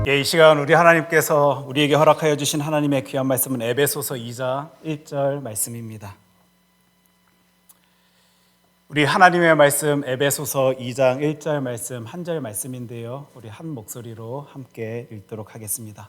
이 시간 우리 하나님께서 우리에게 허락하여 주신 하나님의 귀한 말씀은 에베소서 2장 1절 말씀입니다. 우리 하나님의 말씀 에베소서 2장 1절 말씀 한 절 말씀인데요, 우리 한 목소리로 함께 읽도록 하겠습니다.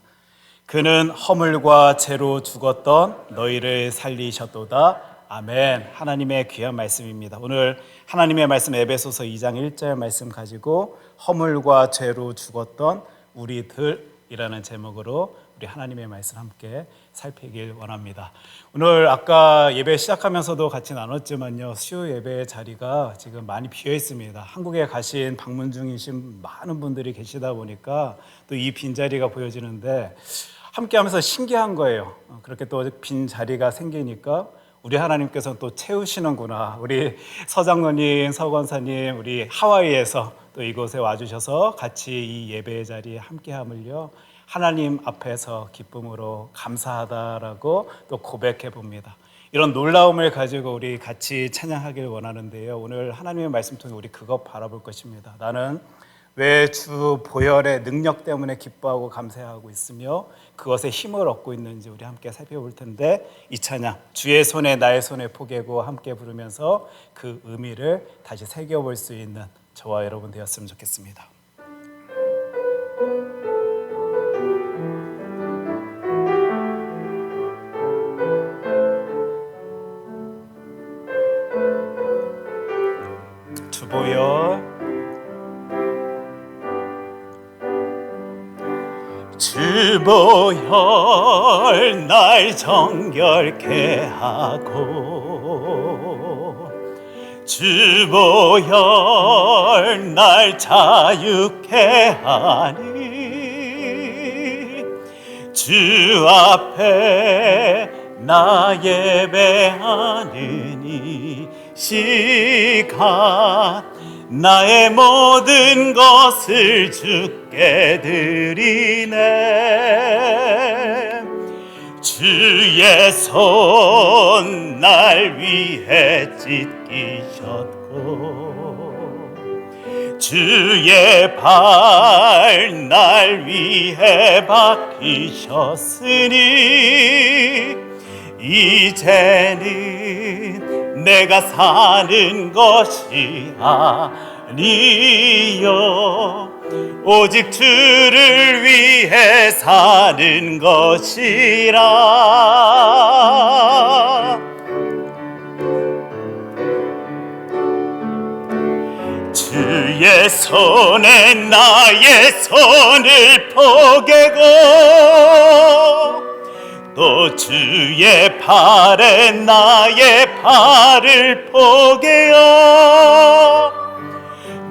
그는 허물과 죄로 죽었던 너희를 살리셨도다. 아멘. 하나님의 귀한 말씀입니다. 오늘 하나님의 말씀 에베소서 2장 1절 말씀 가지고 허물과 죄로 죽었던 우리들이라는 제목으로 우리 하나님의 말씀 함께 살피길 원합니다. 오늘 아까 예배 시작하면서도 같이 나눴지만요, 수요 예배 자리가 지금 많이 비어 있습니다. 한국에 가신 방문 중이신 많은 분들이 계시다 보니까 또 이 빈자리가 보여지는데 함께 하면서 신기한 거예요. 그렇게 또 빈 자리가 생기니까 우리 하나님께서는 또 채우시는구나. 우리 서장로님, 서권사님, 우리 하와이에서 또 이곳에 와주셔서 같이 이 예배의 자리에 함께함을요, 하나님 앞에서 기쁨으로 감사하다라고 또 고백해 봅니다. 이런 놀라움을 가지고 우리 같이 찬양하길 원하는데요, 오늘 하나님의 말씀 통해 우리 그것 바라볼 것입니다. 나는 왜 주 보혈의 능력 때문에 기뻐하고 감사하고 있으며 그것에 힘을 얻고 있는지 우리 함께 살펴볼 텐데, 이 찬양 주의 손에 나의 손에 포개고 함께 부르면서 그 의미를 다시 새겨볼 수 있는 저와 여러분 되었으면 좋겠습니다. 주보혈 주보혈 날 정결케 하고 주보혈 날 자유케 하니 주 앞에 나 예배하는 이 시간 나의 모든 것을 주께 드리네. 주의 손 날 위해 찢기셨고 주의 발 날 위해 박히셨으니 이제는 내가 사는 것이 아니요 오직 주를 위해 사는 것이라. 주의 손에 나의 손을 포개고 또 주의 팔에 나의 팔을 포개어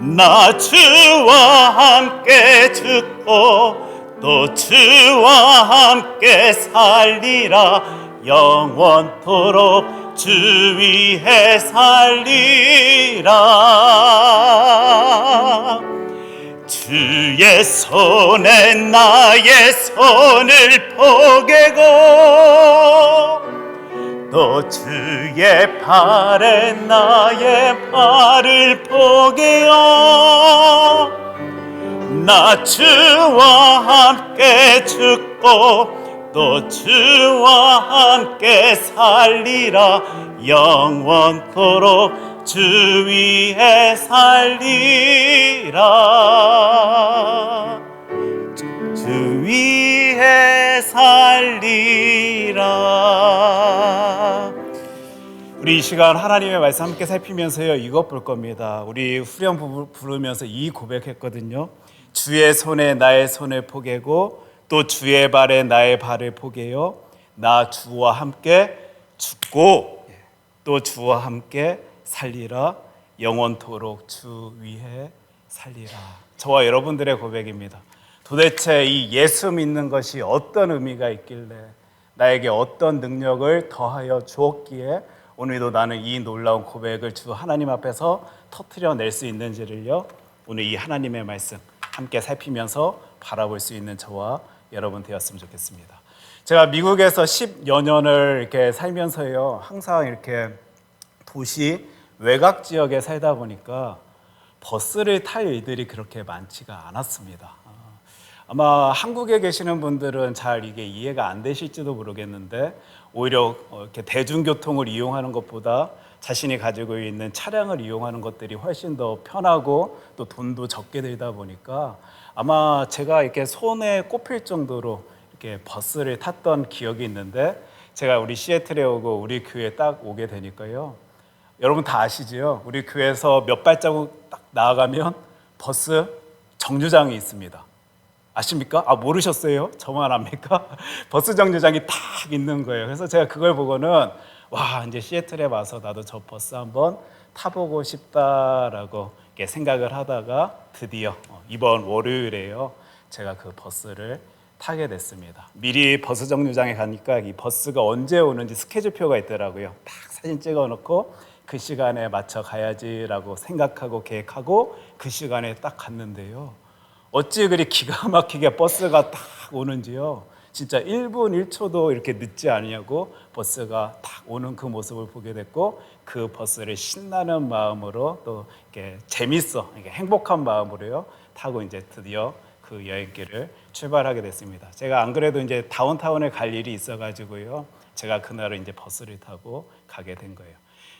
나 주와 함께 죽고 또 주와 함께 살리라. 영원토록 주 위에 살리라. 주의 손에 나의 손을 포개고 또 주의 팔에 나의 팔을 포개어 나 주와 함께 죽고 또 주와 함께 살리라. 영원토록 주 위에 살리라. 주 위에 살리라. 우리 이 시간 하나님의 말씀 함께 살피면서요, 이것 볼 겁니다. 우리 후렴 부르면서 이 고백했거든요. 주의 손에 나의 손을 포개고 또 주의 발에 나의 발을 포개요 나 주와 함께 죽고 또 주와 함께 살리라. 영원토록 주 위에 살리라. 저와 여러분들의 고백입니다. 도대체 이 예수 믿는 것이 어떤 의미가 있길래, 나에게 어떤 능력을 더하여 주었기에 오늘도 나는 이 놀라운 고백을 주 하나님 앞에서 터뜨려낼 수 있는지를요, 오늘 이 하나님의 말씀 함께 살피면서 바라볼 수 있는 저와 여러분 되었으면 좋겠습니다. 제가 미국에서 10여 년을 이렇게 살면서요, 항상 이렇게 도시 외곽 지역에 살다 보니까 버스를 탈 일들이 그렇게 많지가 않았습니다. 아마 한국에 계시는 분들은 잘 이게 이해가 안 되실지도 모르겠는데 오히려 이렇게 대중교통을 이용하는 것보다 자신이 가지고 있는 차량을 이용하는 것들이 훨씬 더 편하고 또 돈도 적게 들다 보니까 아마 제가 이렇게 손에 꼽힐 정도로 이렇게 버스를 탔던 기억이 있는데 제가 우리 시애틀에 오고 우리 교회에 딱 오게 되니까요. 여러분 다 아시지요? 우리 교회에서 몇 발자국 딱 나아가면 버스 정류장이 있습니다. 아십니까? 아, 모르셨어요? 저만 압니까? 버스 정류장이 딱 있는 거예요. 그래서 제가 그걸 보고는 와, 이제 시애틀에 와서 나도 저 버스 한번 타보고 싶다라고 이렇게 생각을 하다가 드디어 이번 월요일에요. 제가 그 버스를 타게 됐습니다. 미리 버스 정류장에 가니까 이 버스가 언제 오는지 스케줄표가 있더라고요. 딱 사진 찍어 놓고 그 시간에 맞춰 가야지라고 생각하고 계획하고 그 시간에 딱 갔는데요. 어찌 그리 기가 막히게 버스가 딱 오는지요. 진짜 1분 1초도 이렇게 늦지 않냐고 버스가 딱 오는 그 모습을 보게 됐고 그 버스를 신나는 마음으로 또 이렇게 재밌어, 이렇게 행복한 마음으로요 타고 이제 드디어 그 여행길을 출발하게 됐습니다. 제가 안 그래도 이제 다운타운에 갈 일이 있어가지고요. 제가 그날은 이제 버스를 타고 가게 된 거예요.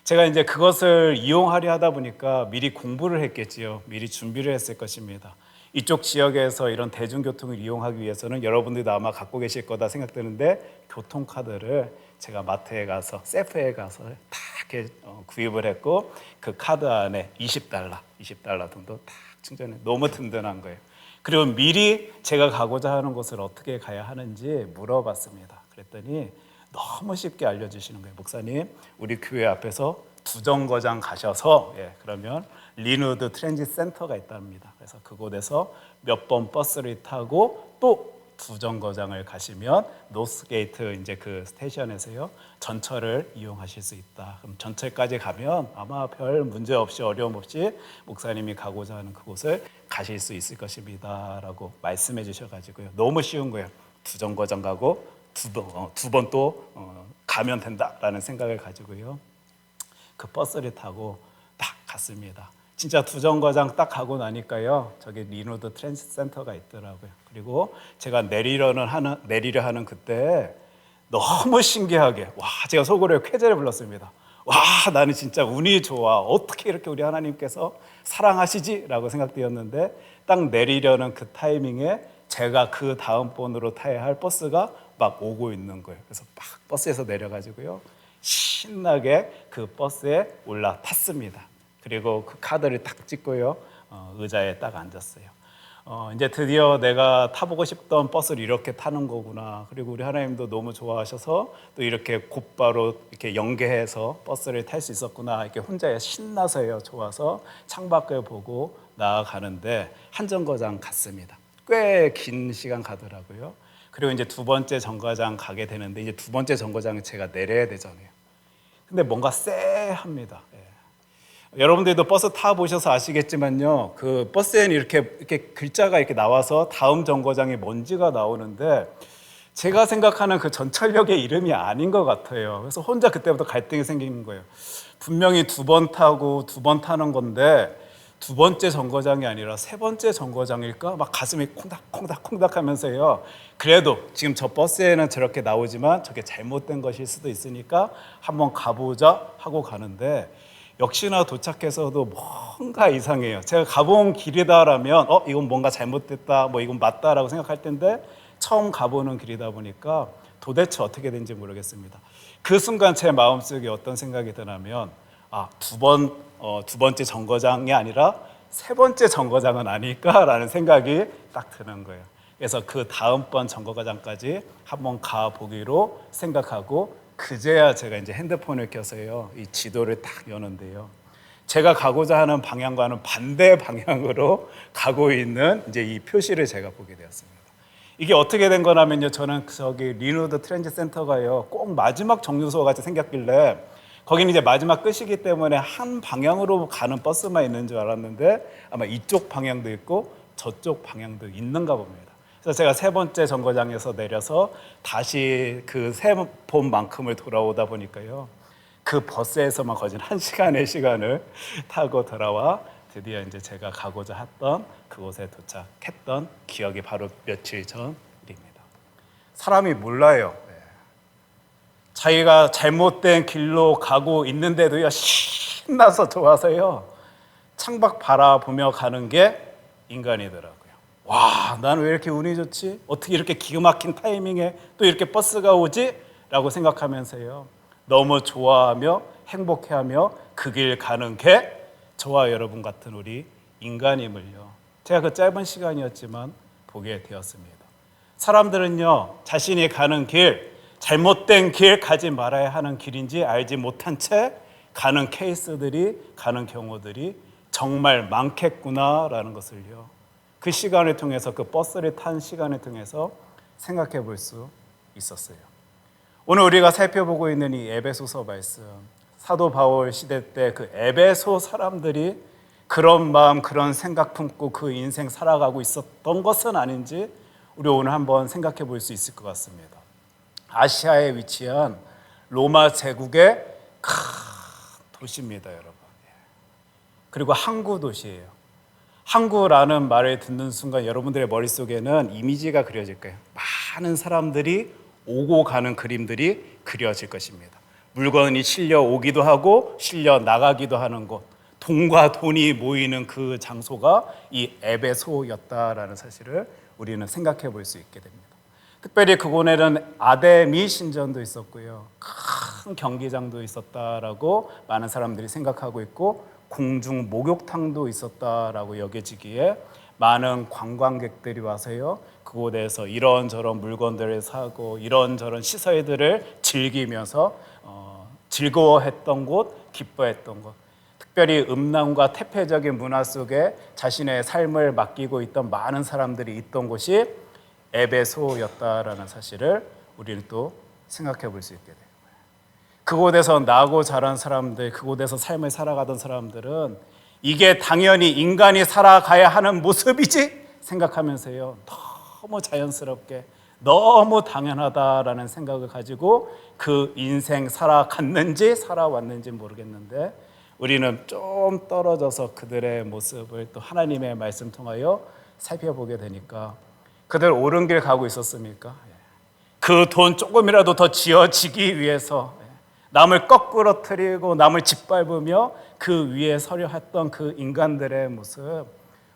제가 이제 그것을 이용하려 하다 보니까 미리 공부를 했겠지요. 미리 준비를 했을 것입니다. 이쪽 지역에서 이런 대중교통을 이용하기 위해서는 여러분들도 아마 갖고 계실 거다 생각되는데 교통카드를 제가 마트에 가서 세프에 가서 다 이렇게 구입을 했고 그 카드 안에 $20 정도 딱 충전해. 너무 든든한 거예요. 그리고 미리 제가 가고자 하는 곳을 어떻게 가야 하는지 물어봤습니다. 그랬더니 너무 쉽게 알려주시는 거예요. 목사님, 우리 교회 앞에서 두정거장 가셔서 그러면 리누드 트랜짓 센터가 있답니다. 그래서 그곳에서 몇 번 버스를 타고 또 두정거장을 가시면 노스게이트 이제 그 스테이션에서요 전철을 이용하실 수 있다. 그럼 전철까지 가면 아마 별 문제 없이 어려움 없이 목사님이 가고자 하는 그곳을 가실 수 있을 것입니다라고 말씀해 주셔가지고요 너무 쉬운 거예요. 두정거장 가고 두 번 또 가면 된다라는 생각을 가지고요 그 버스를 타고 딱 갔습니다. 진짜 두정거장 딱 가고 나니까요 저기 리누드 트랜sit 센터가 있더라고요. 그리고 제가 내리려 하는 그때 너무 신기하게 제가 속으로 쾌재를 불렀습니다. 나는 진짜 운이 좋아. 어떻게 이렇게 우리 하나님께서 사랑하시지라고 생각되었는데 딱 내리려는 그 타이밍에 제가 그 다음 번으로 타야 할 버스가 막 오고 있는 거예요. 그래서 막 버스에서 내려가지고요 신나게 그 버스에 올라탔습니다. 그리고 그 카드를 딱 찍고요 의자에 딱 앉았어요. 이제 드디어 내가 타보고 싶던 버스를 이렇게 타는 거구나. 그리고 우리 하나님도 너무 좋아하셔서 또 이렇게 곧바로 이렇게 연계해서 버스를 탈 수 있었구나. 이렇게 혼자 신나서요 좋아서 창밖을 보고 나아가는데 한 정거장 갔습니다. 꽤 긴 시간 가더라고요. 그리고 이제 두 번째 정거장 가게 되는데 이제 두 번째 정거장은 제가 내려야 되잖아요. 근데 뭔가 쎄합니다. 여러분들도 버스 타보셔서 아시겠지만요 그 버스에는 이렇게 글자가 이렇게 나와서 다음 정거장에 뭔지가 나오는데 제가 생각하는 그 전철역의 이름이 아닌 것 같아요. 그래서 혼자 그때부터 갈등이 생기는 거예요. 분명히 두 번 타고 두 번 타는 건데 두 번째 정거장이 아니라 세 번째 정거장일까? 막 가슴이 콩닥콩닥 하면서요 그래도 지금 저 버스에는 저렇게 나오지만 저게 잘못된 것일 수도 있으니까 한번 가보자 하고 가는데 역시나 도착해서도 뭔가 이상해요. 제가 가본 길이다라면 이건 뭔가 잘못됐다, 이건 맞다라고 생각할 텐데 처음 가보는 길이다 보니까 도대체 어떻게 된지 모르겠습니다. 그 순간 제 마음속에 어떤 생각이 드냐면 두 번째 정거장이 아니라 세 번째 정거장은 아닐까라는 생각이 딱 드는 거예요. 그래서 그 다음번 정거장까지 한번 가보기로 생각하고 그제야 제가 이제 핸드폰을 켜서요 이 지도를 딱 여는데요 제가 가고자 하는 방향과는 반대 방향으로 가고 있는 이제 이 표시를 제가 보게 되었습니다. 이게 어떻게 된 거냐면요 저는 저기 리누드 트랜짓 센터가요 꼭 마지막 정류소 같이 생겼길래 거기는 이제 마지막 끝이기 때문에 한 방향으로 가는 버스만 있는 줄 알았는데 아마 이쪽 방향도 있고 저쪽 방향도 있는가 봅니다. 그래서 제가 세 번째 정거장에서 내려서 다시 그 세 번만큼을 돌아오다 보니까요 그 버스에서만 거진 1시간의 시간을 타고 돌아와 드디어 이제 제가 가고자 했던 그곳에 도착했던 기억이 바로 며칠 전입니다. 사람이 몰라요. 자기가 잘못된 길로 가고 있는데도요, 신나서 좋아서요, 창밖 바라보며 가는 게 인간이더라고요. 와, 나는 왜 이렇게 운이 좋지? 어떻게 이렇게 기가 막힌 타이밍에 또 이렇게 버스가 오지? 라고 생각하면서요, 너무 좋아하며 행복해하며 그 길 가는 게 저와 여러분 같은 우리 인간임을요, 제가 그 짧은 시간이었지만 보게 되었습니다. 사람들은요, 자신이 가는 길, 잘못된 길, 가지 말아야 하는 길인지 알지 못한 채 가는 케이스들이, 가는 경우들이 정말 많겠구나라는 것을요, 그 시간을 통해서, 그 버스를 탄 시간을 통해서 생각해 볼 수 있었어요. 오늘 우리가 살펴보고 있는 이 에베소서 말씀, 사도 바울 시대 때 그 에베소 사람들이 그런 마음, 그런 생각 품고 그 인생 살아가고 있었던 것은 아닌지 우리 오늘 한번 생각해 볼 수 있을 것 같습니다. 아시아에 위치한 로마 제국의 큰 도시입니다, 여러분. 그리고 항구 도시예요. 항구라는 말을 듣는 순간 여러분들의 머릿속에는 이미지가 그려질 거예요. 많은 사람들이 오고 가는 그림들이 그려질 것입니다. 물건이 실려 오기도 하고 실려 나가기도 하는 곳, 돈과 돈이 모이는 그 장소가 이 에베소였다라는 사실을 우리는 생각해 볼 수 있게 됩니다. 특별히 그곳에는 아데미 신전도 있었고요, 큰 경기장도 있었다라고 많은 사람들이 생각하고 있고, 공중 목욕탕도 있었다라고 여겨지기에 많은 관광객들이 와서요, 그곳에서 이런저런 물건들을 사고 이런저런 시설들을 즐기면서 즐거워했던 곳, 기뻐했던 곳, 특별히 음란과 태폐적인 문화 속에 자신의 삶을 맡기고 있던 많은 사람들이 있던 곳이 에베소였다라는 사실을 우리는 또 생각해 볼 수 있게 돼요. 그곳에서 나고 자란 사람들, 그곳에서 삶을 살아가던 사람들은 이게 당연히 인간이 살아가야 하는 모습이지 생각하면서요, 너무 자연스럽게, 너무 당연하다라는 생각을 가지고 그 인생 살아갔는지 살아왔는지 모르겠는데, 우리는 좀 떨어져서 그들의 모습을 또 하나님의 말씀 통하여 살펴보게 되니까, 그들 옳은 길 가고 있었습니까? 그 돈 조금이라도 더 쥐어지기 위해서 남을 거꾸로 틀리고 남을 짓밟으며 그 위에 서려 했던 그 인간들의 모습,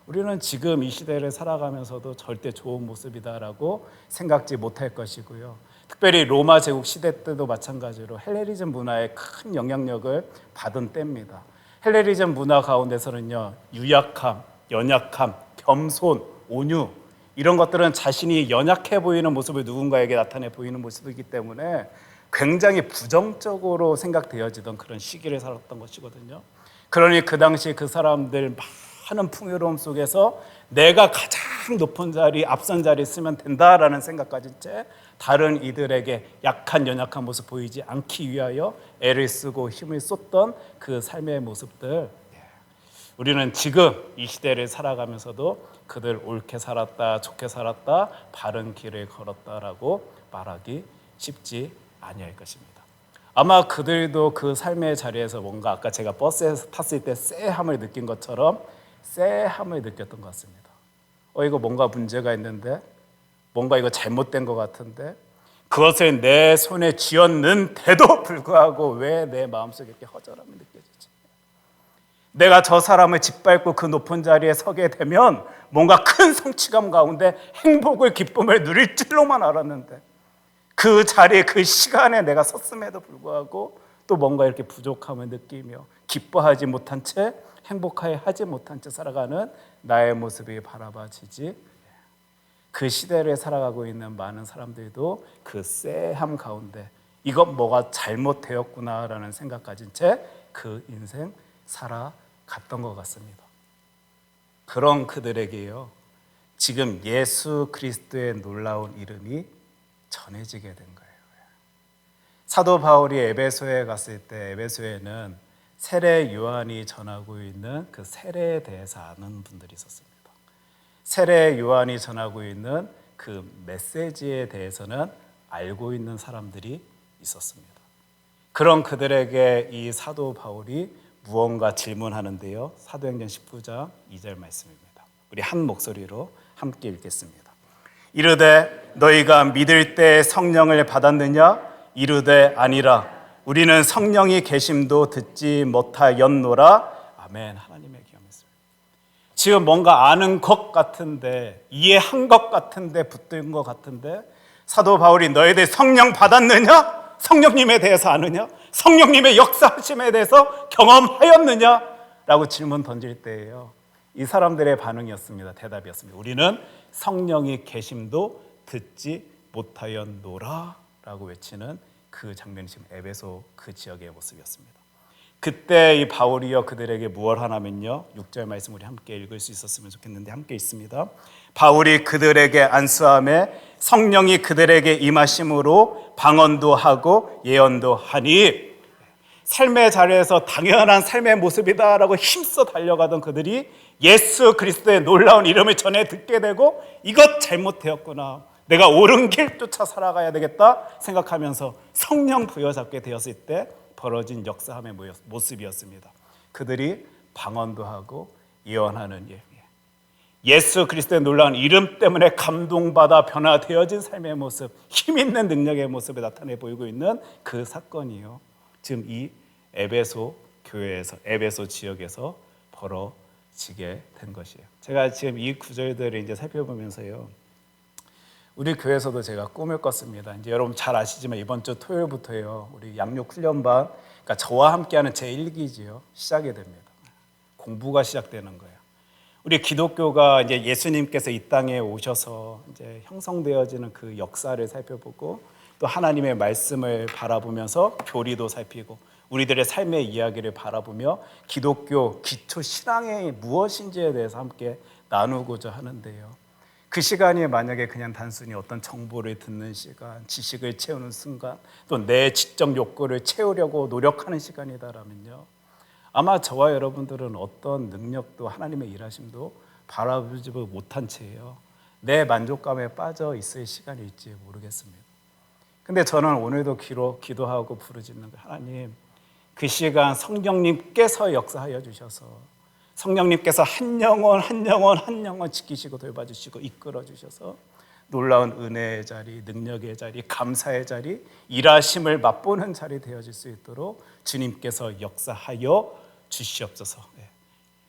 우리는 지금 이 시대를 살아가면서도 절대 좋은 모습이다라고 생각지 못할 것이고요. 특별히 로마 제국 시대 때도 마찬가지로 헬레니즘 문화에 큰 영향력을 받은 때입니다. 헬레니즘 문화 가운데서는요, 유약함, 연약함, 겸손, 온유, 이런 것들은 자신이 연약해 보이는 모습을 누군가에게 나타내 보이는 모습이기 때문에 굉장히 부정적으로 생각되어지던 그런 시기를 살았던 것이거든요. 그러니 그 당시 그 사람들 많은 풍요로움 속에서 내가 가장 높은 자리, 앞선 자리에 있으면 된다라는 생각 가진 채 다른 이들에게 약한, 연약한 모습 보이지 않기 위하여 애를 쓰고 힘을 쏟던 그 삶의 모습들, 우리는 지금 이 시대를 살아가면서도 그들 옳게 살았다, 좋게 살았다, 바른 길을 걸었다라고 말하기 쉽지 아니할 것입니다. 아마 그들도 그 삶의 자리에서 뭔가 아까 제가 버스에서 탔을 때 쎄함을 느낀 것처럼 쎄함을 느꼈던 것 같습니다. 이거 뭔가 문제가 있는데, 뭔가 이거 잘못된 것 같은데, 그것을 내 손에 쥐었는데도 불구하고 왜 내 마음속에 이렇게 허전함이 느껴지지? 내가 저 사람을 짓밟고 그 높은 자리에 서게 되면 뭔가 큰 성취감 가운데 행복을, 기쁨을 누릴 줄로만 알았는데, 그 자리에, 그 시간에 내가 섰음에도 불구하고 또 뭔가 이렇게 부족함을 느끼며 기뻐하지 못한 채, 행복하지 못한 채 살아가는 나의 모습이 바라봐지지, 그 시대를 살아가고 있는 많은 사람들도 그 쎄함 가운데 이건 뭐가 잘못되었구나라는 생각 가진 채 그 인생 살아갔던 것 같습니다. 그런 그들에게요, 지금 예수 그리스도의 놀라운 이름이 전해지게 된 거예요. 사도 바울이 에베소에 갔을 때 에베소에는 세례 요한이 전하고 있는 그 세례에 대해서 아는 분들이 있었습니다. 세례 요한이 전하고 있는 그 메시지에 대해서는 알고 있는 사람들이 있었습니다. 그런 그들에게 이 사도 바울이 무언가 질문하는데요. 사도행전 19장 2절 말씀입니다. 우리 한 목소리로 함께 읽겠습니다. 이르되 너희가 믿을 때 성령을 받았느냐? 이르되 아니라 우리는 성령이 계심도 듣지 못하였노라. 아멘. 하나님의 기여 말씀. 지금 뭔가 아는 것 같은데, 이해한 것 같은데, 붙든 것 같은데, 사도 바울이 너희들 성령 받았느냐? 성령님에 대해서 아느냐? 성령님의 역사하심에 대해서 경험하였느냐? 라고 질문 던질 때예요. 이 사람들의 반응이었습니다. 대답이었습니다. 우리는 성령이 계심도 듣지 못하였노라 라고 외치는 그 장면이 지금 에베소 그 지역의 모습이었습니다. 그때 이 바울이여 그들에게 무엇 하냐면요, 6절 말씀 우리 함께 읽을 수 있었으면 좋겠는데 함께 있습니다. 바울이 그들에게 안수하매 성령이 그들에게 임하심으로 방언도 하고 예언도 하니, 삶의 자리에서 당연한 삶의 모습이다라고 힘써 달려가던 그들이 예수 그리스도의 놀라운 이름을 전해 듣게 되고, 이것 잘못되었구나, 내가 옳은 길 쫓아 살아가야 되겠다 생각하면서 성령 부여잡게 되었을 때 벌어진 역사함의 모습이었습니다. 그들이 방언도 하고 예언하는 일, 예수 그리스도의 놀라운 이름 때문에 감동받아 변화되어진 삶의 모습, 힘있는 능력의 모습을 나타내 보이고 있는 그 사건이요, 지금 이 에베소 교회에서, 에베소 지역에서 벌어지게 된 것이에요. 제가 지금 이 구절들을 이제 살펴보면서요, 우리 교회에서도 제가 꿈을 꿨습니다. 이제 여러분 잘 아시지만 이번 주 토요일부터요, 우리 양육 훈련반, 그러니까 저와 함께하는 제1기지요 시작이 됩니다. 공부가 시작되는 거예요. 우리 기독교가 이제 예수님께서 이 땅에 오셔서 이제 형성되어지는 그 역사를 살펴보고, 또 하나님의 말씀을 바라보면서 교리도 살피고, 우리들의 삶의 이야기를 바라보며 기독교 기초 신앙이 무엇인지에 대해서 함께 나누고자 하는데요, 그 시간이 만약에 그냥 단순히 어떤 정보를 듣는 시간, 지식을 채우는 순간, 또 내 지적 욕구를 채우려고 노력하는 시간이다라면요, 아마 저와 여러분들은 어떤 능력도 하나님의 일하심도 바라보지 못한 채요, 내 만족감에 빠져 있을 시간일지 모르겠습니다. 근데 저는 오늘도 기도하고 부르짖는 거예요. 하나님, 그 시간 성령님께서 역사하여 주셔서, 성령님께서 한 영혼 지키시고 돌봐주시고 이끌어 주셔서 놀라운 은혜의 자리, 능력의 자리, 감사의 자리, 일하심을 맛보는 자리 되어질 수 있도록 주님께서 역사하여 주시옵소서.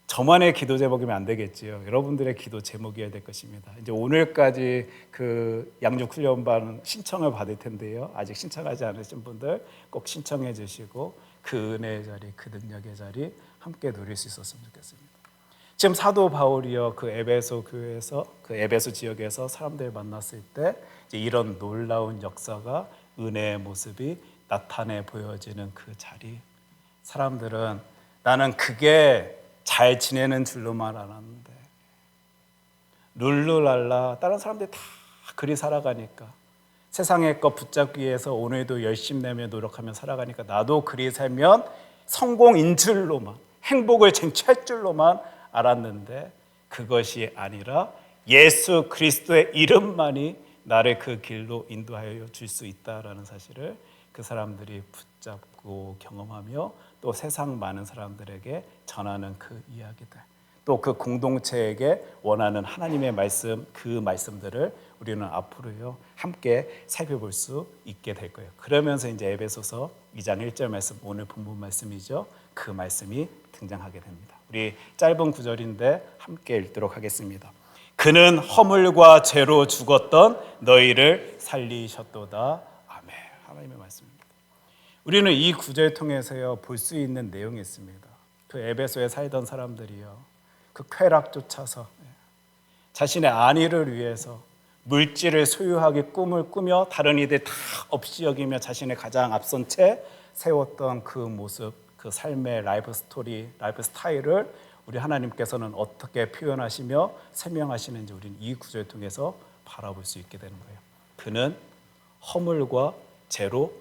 저만의 기도 제목이면 안 되겠지요. 여러분들의 기도 제목이어야 될 것입니다. 이제 오늘까지 그 양육 훈련반 신청을 받을 텐데요, 아직 신청하지 않으신 분들 꼭 신청해 주시고 그 은혜의 자리, 그 능력의 자리 함께 누릴 수 있었으면 좋겠습니다. 지금 사도 바울이요, 그 에베소 교회에서, 그 에베소 지역에서 사람들 만났을 때 이제 이런 놀라운 역사가, 은혜의 모습이 나타내 보여지는 그 자리, 사람들은 나는 그게 잘 지내는 줄로만 알았는데, 룰루랄라 다른 사람들이 다 그리 살아가니까, 세상의 것 붙잡기 위해서 오늘도 열심히 내며 노력하며 살아가니까 나도 그리 살면 성공인 줄로만, 행복을 쟁취할 줄로만 알았는데, 그것이 아니라 예수 그리스도의 이름만이 나를 그 길로 인도하여 줄 수 있다라는 사실을 그 사람들이 붙잡고 경험하며, 또 세상 많은 사람들에게 전하는 그 이야기들, 또 그 공동체에게 원하는 하나님의 말씀, 그 말씀들을 우리는 앞으로요 함께 살펴볼 수 있게 될 거예요. 그러면서 이제 에베소서 2장 1절 말씀, 오늘 본문 말씀이죠, 그 말씀이 등장하게 됩니다. 우리 짧은 구절인데 함께 읽도록 하겠습니다. 그는 허물과 죄로 죽었던 너희를 살리셨도다. 아멘. 하나님의 말씀입니다. 우리는 이 구절을 통해서요 볼 수 있는 내용이 있습니다. 그 에베소에 살던 사람들이요, 그 쾌락 쫓아서 자신의 안위를 위해서 물질을 소유하기 꿈을 꾸며 다른 이들 다 없이 여기며 자신의 가장 앞선 채 세웠던 그 모습, 그 삶의 라이프 스토리, 라이프 스타일을 우리 하나님께서는 어떻게 표현하시며 설명하시는지 우리는 이 구절을 통해서 바라볼 수 있게 되는 거예요. 그는 허물과 죄로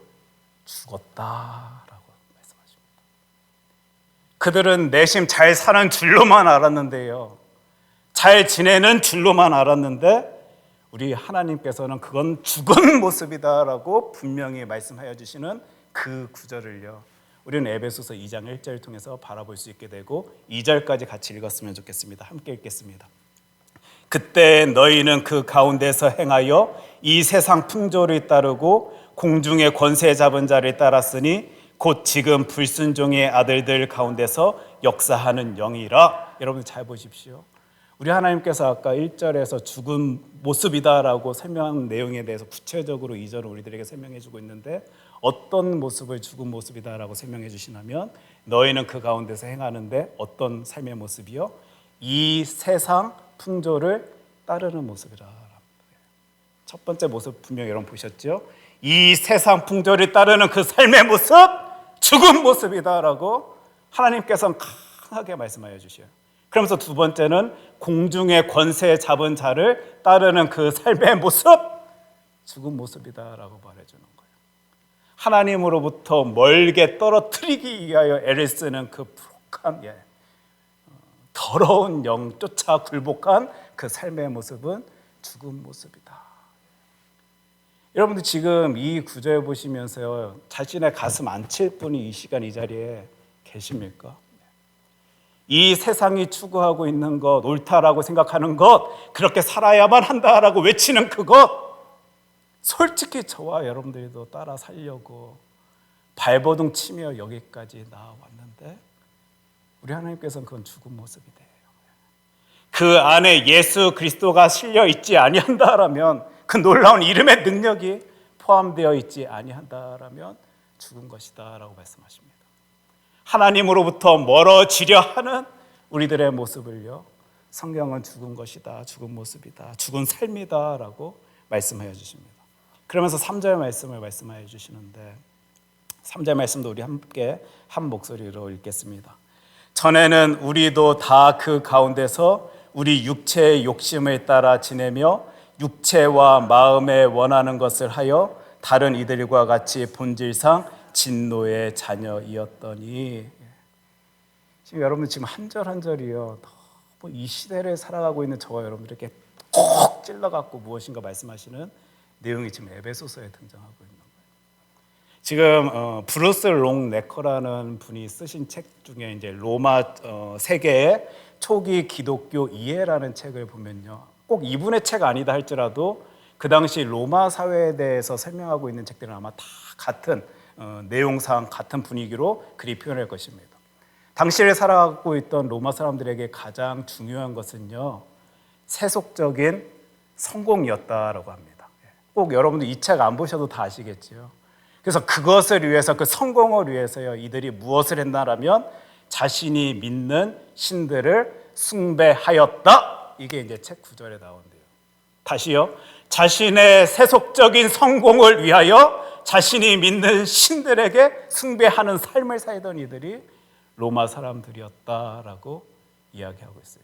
죽었다라고 말씀하십니다. 그들은 내심 잘 사는 줄로만 알았는데요, 잘 지내는 줄로만 알았는데, 우리 하나님께서는 그건 죽은 모습이다라고 분명히 말씀하여 주시는 그 구절을요, 우리는 에베소서 2장 1절을 통해서 바라볼 수 있게 되고 2절까지 같이 읽었으면 좋겠습니다. 함께 읽겠습니다. 그때 너희는 그 가운데서 행하여 이 세상 풍조를 따르고 공중의 권세 잡은 자를 따랐으니 곧 지금 불순종의 아들들 가운데서 역사하는 영이라. 여러분 잘 보십시오. 우리 하나님께서 아까 1절에서 죽은 모습이다라고 설명한 내용에 대해서 구체적으로 2절은 우리들에게 설명해 주고 있는데, 어떤 모습을 죽은 모습이다라고 설명해 주시냐면 너희는 그 가운데서 행하는데 어떤 삶의 모습이요? 이 세상 풍조를 따르는 모습이라. 첫 번째 모습 분명히 여러분 보셨죠? 이 세상 풍조를 따르는 그 삶의 모습, 죽은 모습이다라고 하나님께서는 강하게 말씀하여 주셔요. 그러면서 두 번째는 공중의 권세 잡은 자를 따르는 그 삶의 모습, 죽은 모습이다라고 말해주는 거예요. 하나님으로부터 멀게 떨어뜨리기 위하여 애를 쓰는 그 부룩한, 더러운 영 쫓아 굴복한 그 삶의 모습은 죽은 모습이다. 여러분들 지금 이 구절 보시면서요, 자신의 가슴 안 칠 분이 이 시간 이 자리에 계십니까? 이 세상이 추구하고 있는 것, 옳다라고 생각하는 것, 그렇게 살아야만 한다라고 외치는 그것, 솔직히 저와 여러분들도 따라 살려고 발버둥 치며 여기까지 나왔는데 우리 하나님께서는 그건 죽은 모습이 돼요. 그 안에 예수 그리스도가 실려 있지 아니한다라면, 그 놀라운 이름의 능력이 포함되어 있지 아니한다라면 죽은 것이다라고 말씀하십니다. 하나님으로부터 멀어지려 하는 우리들의 모습을요, 성경은 죽은 것이다, 죽은 모습이다, 죽은 삶이다라고 말씀하여 주십니다. 그러면서 3절 말씀을 말씀하여 주시는데, 3절 말씀도 우리 함께 한 목소리로 읽겠습니다. 전에는 우리도 다 그 가운데서 우리 육체의 욕심을 따라 지내며 육체와 마음에 원하는 것을 하여 다른 이들과 같이 본질상 진노의 자녀이었더니. 지금 여러분 지금 한 절 한 절이요, 이 시대를 살아가고 있는 저와 여러분들에게 콕 찔러갖고 무엇인가 말씀하시는 내용이 지금 에베소서에 등장하고 있는 거예요. 지금 브루스 롱네커라는 분이 쓰신 책 중에 이제 로마 세계의 초기 기독교 이해라는 책을 보면요, 꼭 이분의 책 아니다 할지라도 그 당시 로마 사회에 대해서 설명하고 있는 책들은 아마 다 같은 내용상 같은 분위기로 그리 표현할 것입니다. 당시를 살아가고 있던 로마 사람들에게 가장 중요한 것은요, 세속적인 성공이었다라고 합니다. 꼭 여러분들 이 책 안 보셔도 다 아시겠죠. 그래서 그것을 위해서, 그 성공을 위해서요, 이들이 무엇을 했나라면 자신이 믿는 신들을 숭배하였다. 이게 이제 책 9절에 나온대요. 다시요. 자신의 세속적인 성공을 위하여 자신이 믿는 신들에게 숭배하는 삶을 살던 이들이 로마 사람들이었다라고 이야기하고 있어요.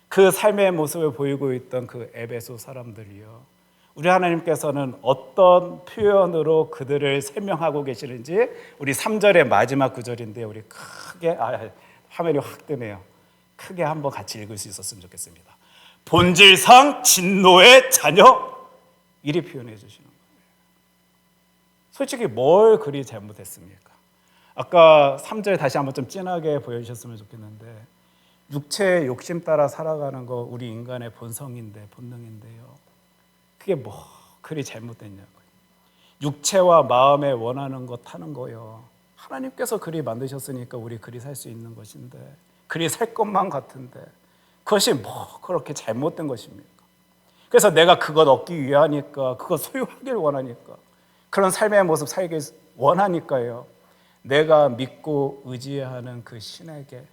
그 삶의 모습을 보이고 있던 그 에베소 사람들이요, 우리 하나님께서는 어떤 표현으로 그들을 설명하고 계시는지 우리 3절의 마지막 구절인데, 우리 크게, 화면이 확 뜨네요. 크게 한번 같이 읽을 수 있었으면 좋겠습니다. 본질상 진노의 자녀, 이리 표현해 주시는 거예요. 솔직히 뭘 그리 잘못했습니까? 아까 3절 다시 한번 좀 진하게 보여주셨으면 좋겠는데, 육체의 욕심 따라 살아가는 거 우리 인간의 본성인데, 본능인데요, 그게 뭐 그리 잘못됐냐고요. 육체와 마음에 원하는 것 하는 거요, 하나님께서 그리 만드셨으니까 우리 그리 살 수 있는 것인데, 그리 살 것만 같은데 그것이 뭐 그렇게 잘못된 것입니까? 그래서 내가 그것 얻기 위하니까, 그것 소유하길 원하니까, 그런 삶의 모습 살길 원하니까요, 내가 믿고 의지하는 그 신에게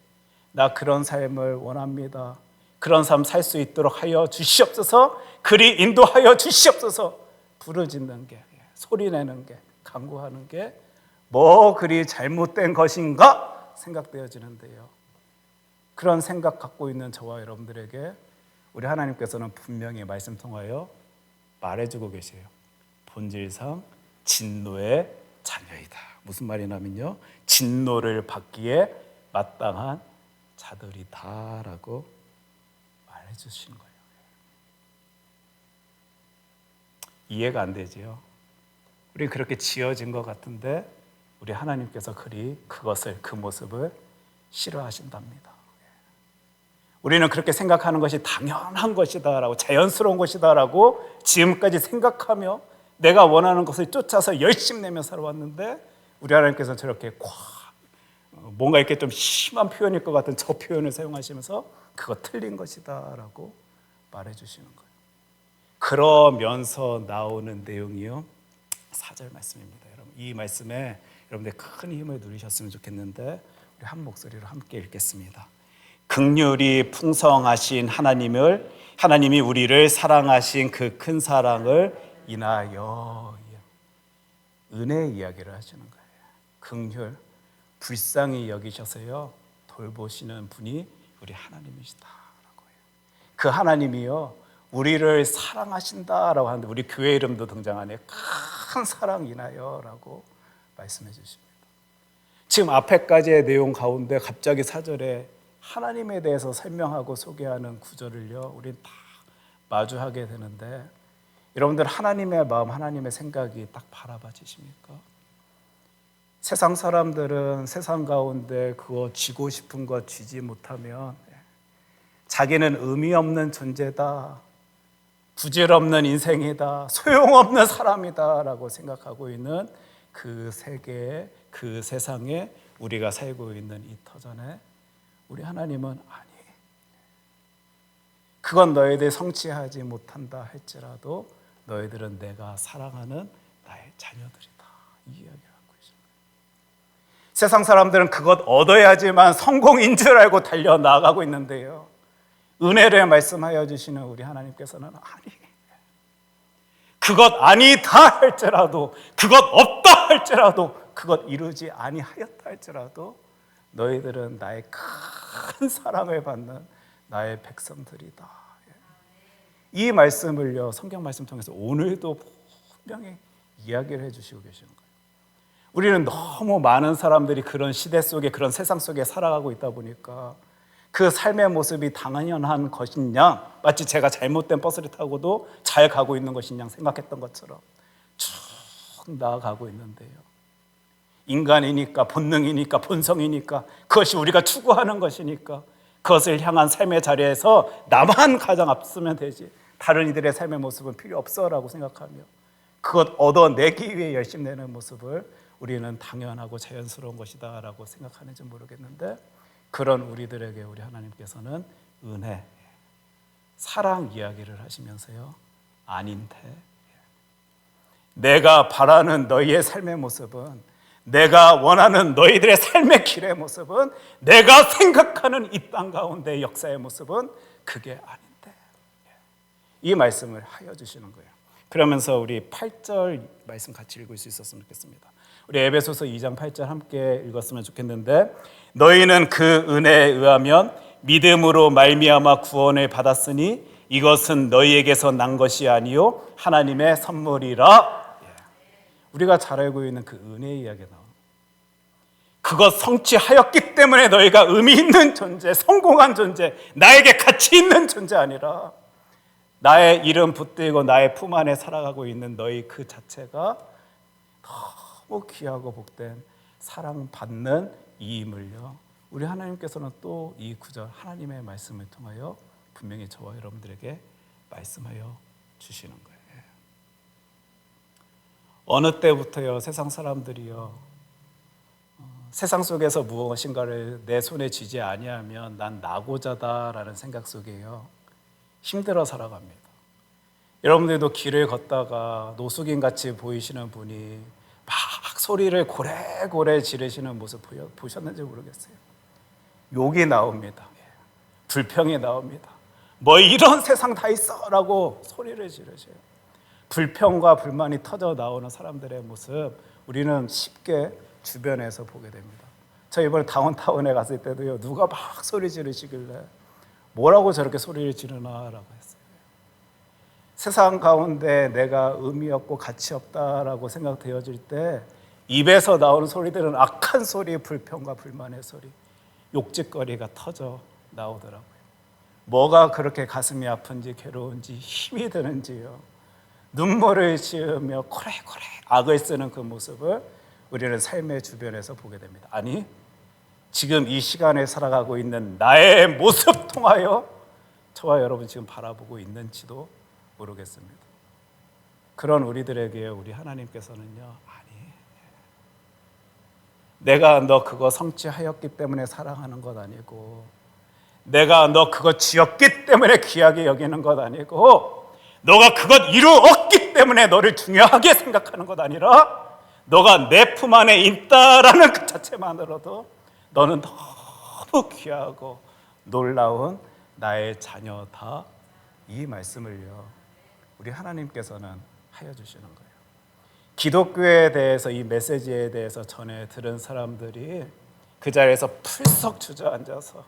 나 그런 삶을 원합니다, 그런 삶 살 수 있도록 하여 주시옵소서, 그리 인도하여 주시옵소서 부르짖는 게, 소리내는 게, 간구하는 게 뭐 그리 잘못된 것인가 생각되어지는데요, 그런 생각 갖고 있는 저와 여러분들에게 우리 하나님께서는 분명히 말씀 통하여 말해주고 계세요. 본질상 진노의 자녀이다. 무슨 말이냐면요, 진노를 받기에 마땅한 자들이다라고 말해주시는 거예요. 이해가 안 되지요. 우리 그렇게 지어진 것 같은데 우리 하나님께서 그 모습을 싫어하신답니다. 우리는 그렇게 생각하는 것이 당연한 것이다라고, 자연스러운 것이다라고 지금까지 생각하며 내가 원하는 것을 쫓아서 열심히 내며 살아왔는데, 우리 하나님께서는 저렇게 뭔가 이렇게 좀 심한 표현일 것 같은 저 표현을 사용하시면서 그거 틀린 것이다라고 말해주시는 거예요. 그러면서 나오는 내용이요, 4절 말씀입니다. 여러분, 이 말씀에 여러분들 큰 힘을 누리셨으면 좋겠는데 우리 한 목소리로 함께 읽겠습니다. 긍휼이 풍성하신 하나님이 우리를 사랑하신 그 큰 사랑을 인하여, 은혜 이야기를 하시는 거예요. 긍휼, 불쌍히 여기셔서요 돌보시는 분이 우리 하나님이시다라고 해요. 그 하나님이요 우리를 사랑하신다라고 하는데, 우리 교회 이름도 등장하네요. 큰 사랑 인하여라고 말씀해 주십니다. 지금 앞에까지의 내용 가운데 갑자기 4절에 하나님에 대해서 설명하고 소개하는 구절을요 우린 다 마주하게 되는데, 여러분들 하나님의 마음, 하나님의 생각이 딱 바라봐지십니까? 세상 사람들은 세상 가운데 그거 쥐고 싶은 거 쥐지 못하면 자기는 의미 없는 존재다, 부질없는 인생이다, 소용없는 사람이다라고 생각하고 있는 그 세계에, 그 세상에 우리가 살고 있는 이 터전에 우리 하나님은 아니, 그건 너희들 성취하지 못한다 할지라도 너희들은 내가 사랑하는 나의 자녀들이다, 이 이야기를 하고 있습니다. 세상 사람들은 그것 얻어야지만 성공인 줄 알고 달려나가고 있는데요, 은혜를 말씀하여 주시는 우리 하나님께서는 아니, 그것 아니다 할지라도, 그것 없다 할지라도, 그것 이루지 아니하였다 할지라도 너희들은 나의 큰 사랑을 받는 나의 백성들이다. 이 말씀을요 성경 말씀 통해서 오늘도 분명히 이야기를 해주시고 계시는 거예요. 우리는 너무 많은 사람들이 그런 시대 속에, 그런 세상 속에 살아가고 있다 보니까 그 삶의 모습이 당연한 것인 양, 마치 제가 잘못된 버스를 타고도 잘 가고 있는 것인 양 생각했던 것처럼 쭉 나아가고 있는데요, 인간이니까, 본능이니까, 본성이니까, 그것이 우리가 추구하는 것이니까 그것을 향한 삶의 자리에서 나만 가장 앞서면 되지, 다른 이들의 삶의 모습은 필요 없어라고 생각하며 그것 얻어내기 위해 열심히 내는 모습을 우리는 당연하고 자연스러운 것이다라고 생각하는지 모르겠는데, 그런 우리들에게 우리 하나님께서는 은혜, 사랑 이야기를 하시면서요 아닌데, 내가 바라는 너희의 삶의 모습은, 내가 원하는 너희들의 삶의 길의 모습은, 내가 생각하는 이 땅 가운데 역사의 모습은 그게 아닌데, 이 말씀을 하여 주시는 거예요. 그러면서 우리 8절 말씀 같이 읽을 수 있었으면 좋겠습니다. 우리 에베소서 2장 8절 함께 읽었으면 좋겠는데, 너희는 그 은혜에 의하면 믿음으로 말미암아 구원을 받았으니 이것은 너희에게서 난 것이 아니요 하나님의 선물이라. 우리가 잘 알고 있는 그 은혜의 이야기가 나옵니다. 그것 성취하였기 때문에 너희가 의미 있는 존재, 성공한 존재, 나에게 가치 있는 존재 아니라 나의 이름 붙들고 나의 품 안에 살아가고 있는 너희 그 자체가 너무 귀하고 복된 사랑받는 이임을요 우리 하나님께서는 또 이 구절 하나님의 말씀을 통하여 분명히 저와 여러분들에게 말씀하여 주시는 거예요. 어느 때부터요 세상 사람들이요 세상 속에서 무엇인가를 내 손에 쥐지 아니하면 난 나고자다라는 생각 속에요 힘들어 살아갑니다. 여러분들도 길을 걷다가 노숙인같이 보이시는 분이 막 소리를 고래고래 지르시는 모습 보셨는지 모르겠어요. 욕이 나옵니다. 불평이 나옵니다. 뭐 이런 세상 다 있어 라고 소리를 지르셔요. 불평과 불만이 터져 나오는 사람들의 모습 우리는 쉽게 주변에서 보게 됩니다. 저 이번에 다운타운에 갔을 때도요 누가 막 소리 지르시길래 뭐라고 저렇게 소리를 지르나라고 했어요. 세상 가운데 내가 의미 없고 가치 없다라고 생각되어질 때 입에서 나오는 소리들은 악한 소리, 불평과 불만의 소리, 욕짓거리가 터져 나오더라고요. 뭐가 그렇게 가슴이 아픈지 괴로운지 힘이 드는지요 눈물을 지으며 코레코레 악을 쓰는 그 모습을 우리는 삶의 주변에서 보게 됩니다. 아니, 지금 이 시간에 살아가고 있는 나의 모습 통하여 저와 여러분 지금 바라보고 있는지도 모르겠습니다. 그런 우리들에게 우리 하나님께서는요, 아니, 내가 너 그거 성취하였기 때문에 사랑하는 것 아니고, 내가 너 그거 지었기 때문에 귀하게 여기는 것 아니고, 너가 그것 이루었기 때문에 너를 중요하게 생각하는 것 아니라, 너가 내 품 안에 있다라는 그 자체만으로도 너는 너무 귀하고 놀라운 나의 자녀다. 이 말씀을요, 우리 하나님께서는 하여 주시는 거예요. 기독교에 대해서, 이 메시지에 대해서 전해 들은 사람들이 그 자리에서 풀썩 주저앉아서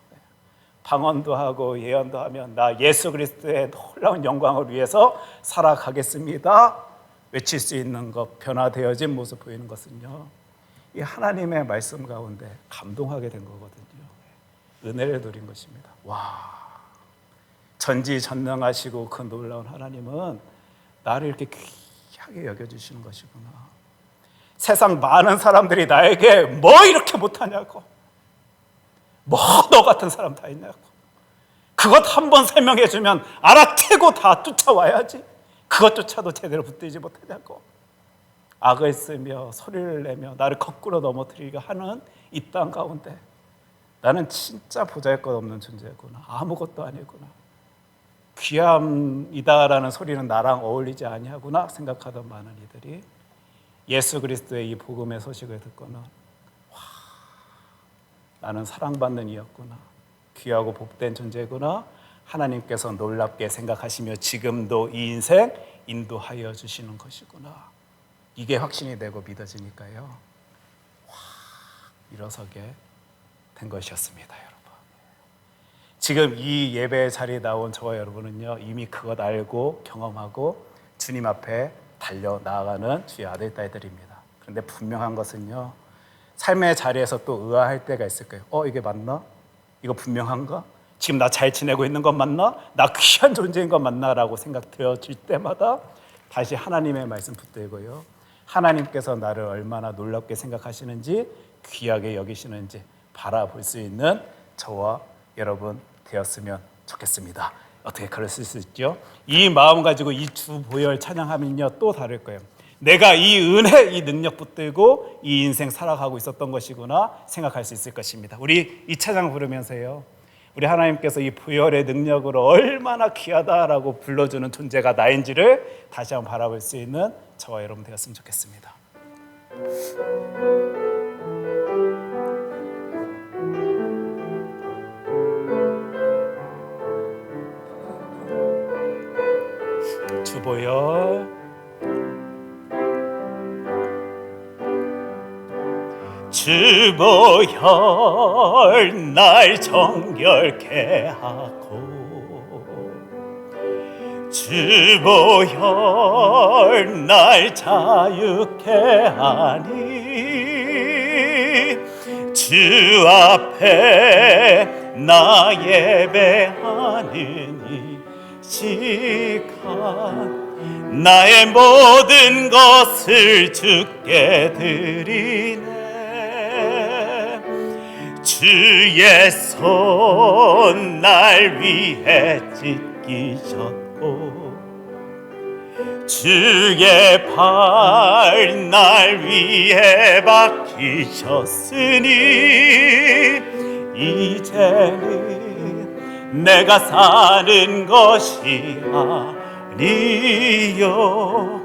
방언도 하고 예언도 하며 나 예수 그리스도의 놀라운 영광을 위해서 살아가겠습니다 외칠 수 있는 것, 변화되어진 모습 보이는 것은요, 이 하나님의 말씀 가운데 감동하게 된 거거든요. 은혜를 누린 것입니다. 와, 전지전능하시고 그 놀라운 하나님은 나를 이렇게 귀하게 여겨주시는 것이구나. 세상 많은 사람들이 나에게 뭐 이렇게 못하냐고, 뭐 너 같은 사람 다 있냐고, 그것 한 번 설명해주면 알아채고 다 쫓아와야지, 그것조차도 제대로 붙들지 못하냐고, 악을 쓰며 소리를 내며 나를 거꾸로 넘어뜨리려 하는 이 땅 가운데 나는 진짜 보잘것없는 존재구나, 아무것도 아니구나, 귀함이다라는 소리는 나랑 어울리지 아니하구나 생각하던 많은 이들이 예수 그리스도의 이 복음의 소식을 듣고는, 와, 나는 사랑받는 이였구나, 귀하고 복된 존재구나, 하나님께서 놀랍게 생각하시며 지금도 이 인생 인도하여 주시는 것이구나, 이게 확신이 되고 믿어지니까요, 와, 일어서게 된 것이었습니다. 여러분, 지금 이 예배 자리에 나온 저와 여러분은요, 이미 그것 알고 경험하고 주님 앞에 달려 나아가는 주의 아들 딸들입니다. 그런데 분명한 것은요, 삶의 자리에서 또 의아할 때가 있을 거예요. 이게 맞나? 이거 분명한가? 지금 나 잘 지내고 있는 건 맞나? 나 귀한 존재인 건 맞나? 라고 생각되어질 때마다 다시 하나님의 말씀 붙들고요, 하나님께서 나를 얼마나 놀랍게 생각하시는지, 귀하게 여기시는지 바라볼 수 있는 저와 여러분 되었으면 좋겠습니다. 어떻게 그럴 수 있죠? 이 마음 가지고 이 주 보혈 찬양하면요, 또 다를 거예요. 내가 이 은혜, 이 능력 붙들고 이 인생 살아가고 있었던 것이구나 생각할 수 있을 것입니다. 우리 이 찬양 부르면서요, 우리 하나님께서 이 보혈의 능력으로 얼마나 귀하다라고 불러주는 존재가 나인지를 다시 한번 바라볼 수 있는 저와 여러분 되었으면 좋겠습니다. 주보혈, 주보혈 날 정결케 하고, 주보혈 날 자유케 하니, 주 앞에 나 예배하는 이 시간 나의 모든 것을 주께 드리네. 주의 손 날 위해 찢기셨고, 주의 발 날 위해 박히셨으니, 이제는 내가 사는 것이 아니요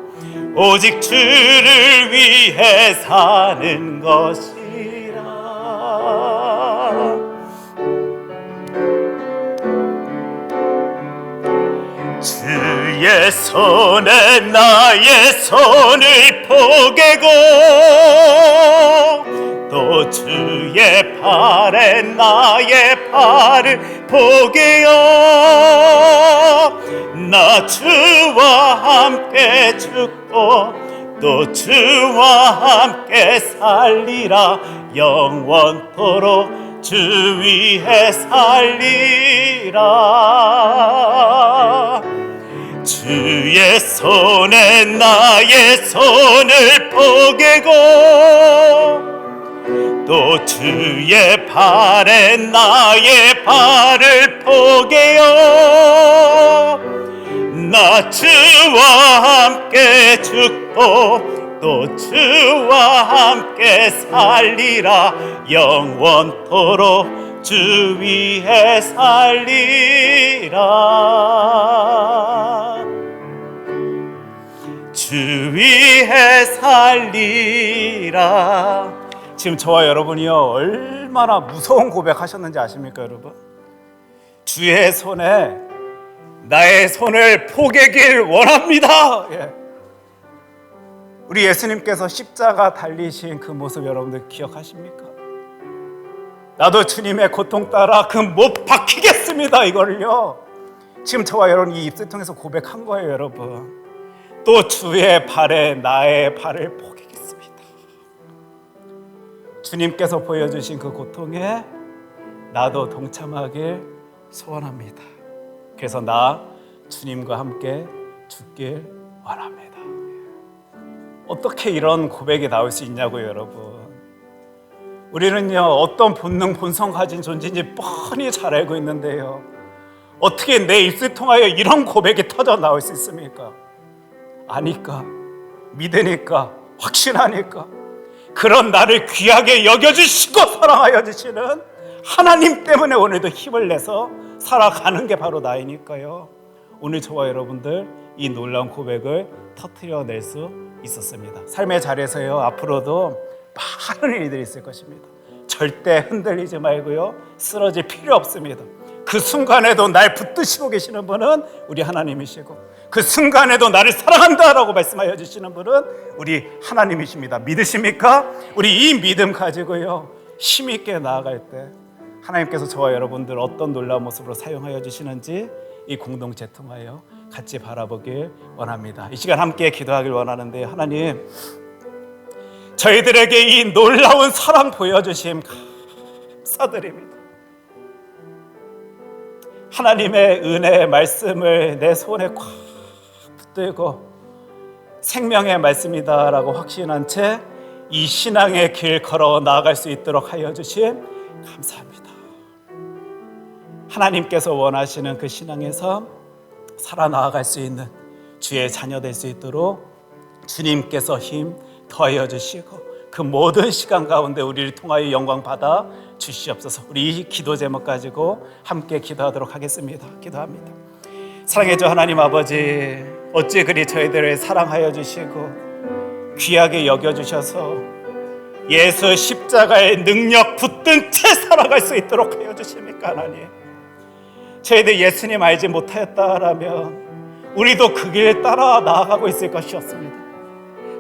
오직 주를 위해 사는 것이라. 주의 손에 나의 손을 포개고, 또 주의 팔에 나의 팔을 포개어, 나 주와 함께 죽고 또 주와 함께 살리라. 영원토록 주 위에 살리라. 주의 손에 나의 손을 포개고 또 주의 발에 나의 발을 포개요. 나 주와 함께 죽고 또 주와 함께 살리라. 영원토록 주 위에 살리라. 주 위에 살리라. 지금 저와 여러분이요 얼마나 무서운 고백하셨는지 아십니까 여러분? 주의 손에 나의 손을 포개길 원합니다. 우리 예수님께서 십자가 달리신 그 모습 여러분들 기억하십니까? 나도 주님의 고통 따라 그 못 박히겠습니다. 이거를요 지금 저와 여러분 이 입술 통해서 고백한 거예요. 여러분 또 주의 발에 나의 발을 포개겠습니다. 주님께서 보여주신 그 고통에 나도 동참하길 소원합니다. 그래서 나 주님과 함께 죽길 원합니다. 어떻게 이런 고백이 나올 수 있냐고요 여러분. 우리는요 어떤 본능 본성 가진 존재인지 뻔히 잘 알고 있는데요 어떻게 내 입술 통하여 이런 고백이 터져 나올 수 있습니까? 아니까, 믿으니까, 확신하니까 그런 나를 귀하게 여겨주시고 사랑하여 주시는 하나님 때문에 오늘도 힘을 내서 살아가는 게 바로 나이니까요. 오늘 저와 여러분들 이 놀라운 고백을 터뜨려낼 수 있었습니다. 삶의 자리에서요 앞으로도 많은 일들이 있을 것입니다. 절대 흔들리지 말고요 쓰러질 필요 없습니다. 그 순간에도 날 붙드시고 계시는 분은 우리 하나님이시고 그 순간에도 나를 사랑한다라고 말씀하여 주시는 분은 우리 하나님이십니다. 믿으십니까? 우리 이 믿음 가지고요 힘 있게 나아갈 때 하나님께서 저와 여러분들 어떤 놀라운 모습으로 사용하여 주시는지 이 공동체 통하여 같이 바라보길 원합니다. 이 시간 함께 기도하길 원하는데 하나님 저희들에게 이 놀라운 사랑 보여주심 감사드립니다. 하나님의 은혜의 말씀을 내 손에 꽉 붙들고 생명의 말씀이다라고 확신한 채 이 신앙의 길 걸어 나아갈 수 있도록 하여 주심 감사합니다. 하나님께서 원하시는 그 신앙의 삶 살아나아갈 수 있는 주의 자녀 될 수 있도록 주님께서 힘 더하여 주시고 그 모든 시간 가운데 우리를 통하여 영광 받아 주시옵소서. 우리 이 기도 제목 가지고 함께 기도하도록 하겠습니다. 기도합니다. 사랑해 주 하나님 아버지, 어찌 그리 저희들을 사랑하여 주시고 귀하게 여겨주셔서 예수 십자가의 능력 붙든 채 살아갈 수 있도록 하여 주십니까 하나님. 저희들 예수님 알지 못하였다라면 우리도 그 길 따라 나아가고 있을 것이었습니다.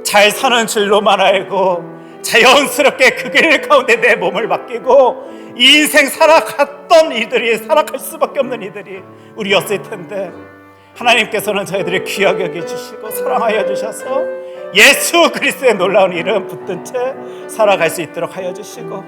잘 사는 줄로만 알고 자연스럽게 그 길 가운데 내 몸을 맡기고 이 인생 살아갔던 이들이 살아갈 수밖에 없는 이들이 우리였을 텐데 하나님께서는 저희들을 귀하게 여겨주시고 사랑하여 주셔서 예수 그리스도의 놀라운 이름 붙든 채 살아갈 수 있도록 하여 주시고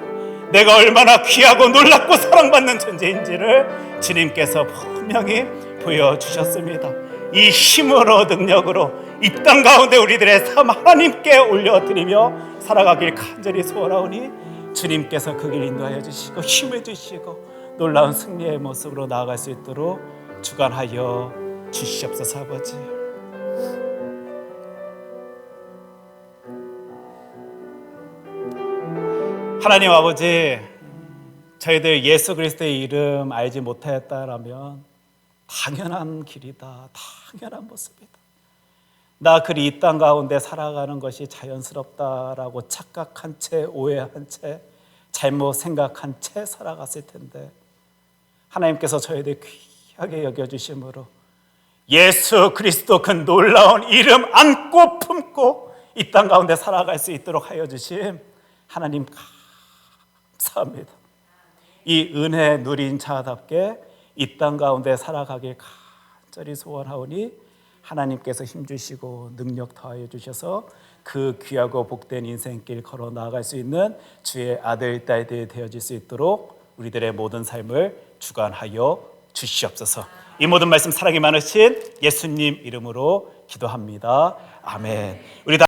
내가 얼마나 귀하고 놀랍고 사랑받는 존재인지를 주님께서 분명히 보여주셨습니다. 이 힘으로 능력으로 이 땅 가운데 우리들의 삶 하나님께 올려드리며 살아가길 간절히 소원하오니 주님께서 그 길 인도하여 주시고 힘을 주시고 놀라운 승리의 모습으로 나아갈 수 있도록 주관하여 주시옵소서. 아버지, 하나님 아버지, 저희들 예수 그리스도의 이름 알지 못하였다라면 당연한 길이다, 당연한 모습이다. 나 그리 이 땅 가운데 살아가는 것이 자연스럽다라고 착각한 채, 오해한 채, 잘못 생각한 채 살아갔을 텐데 하나님께서 저희들 귀하게 여겨주심으로 예수 그리스도 그 놀라운 이름 안고 품고 이 땅 가운데 살아갈 수 있도록 하여 주심 하나님 감사합니다. 이 은혜 누린 자답게 이 땅 가운데 살아가길 간절히 소원하오니 하나님께서 힘주시고 능력 더하여 주셔서 그 귀하고 복된 인생길 걸어 나아갈 수 있는 주의 아들, 딸들이 되어질 수 있도록 우리들의 모든 삶을 주관하여 주시옵소서. 이 모든 말씀 사랑이 많으신 예수님 이름으로 기도합니다. 아멘. 우리 다